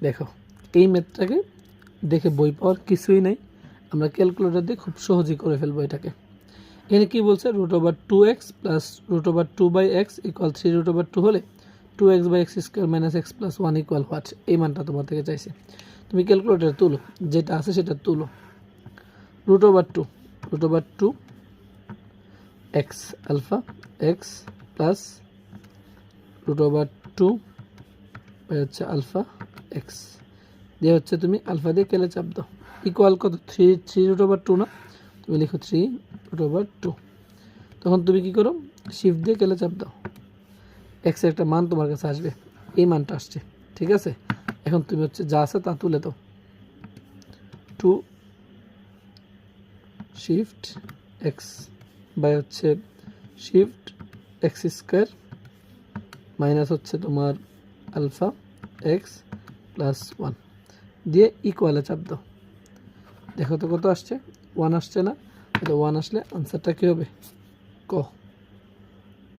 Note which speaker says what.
Speaker 1: দেখো এই ম্যাথটাকে দেখে বই পাওয়ার কিছুই নেই, আমরা ক্যালকুলেটর দিয়ে খুব সহজেই করে ফেলবো এটাকে। এখানে কী বলছে, √2x প্লাস √2/x ইকুয়াল 3√2 হলে 2x/x² - x + 1 ইকুয়াল হোয়াট, এই মানটা তোমার থেকে চাইছে। তুমি ক্যালকুলেটর তুলো, যেটা আছে সেটা তুলো। √2 x আলফা x প্লাস √2 হচ্ছে আলফা x দিয়ে হচ্ছে তুমি আলফা দিয়ে কেলে চাপ দাও, ইকুয়াল কত 3√2 না, তুমি লিখো 3√2। তখন তুমি কি করো, শিফট দিয়ে কেলে চাপ দাও, এক্স এর একটা মান তোমার কাছে আসবে, এই মানটা আসছে, ঠিক আছে। এখন তুমি হচ্ছে যা আছে তা তুলে দাও, 2 শিফট এক্স বাই হচ্ছে শিফট x² মাইনাস হচ্ছে তোমার আলফা x প্লাস 1 দিয়ে ইকুয়ালে চাপ দাও। দেখো তো কত আসছে, 1 আসছে না, 1 আসলে আনসারটা কী হবে ক।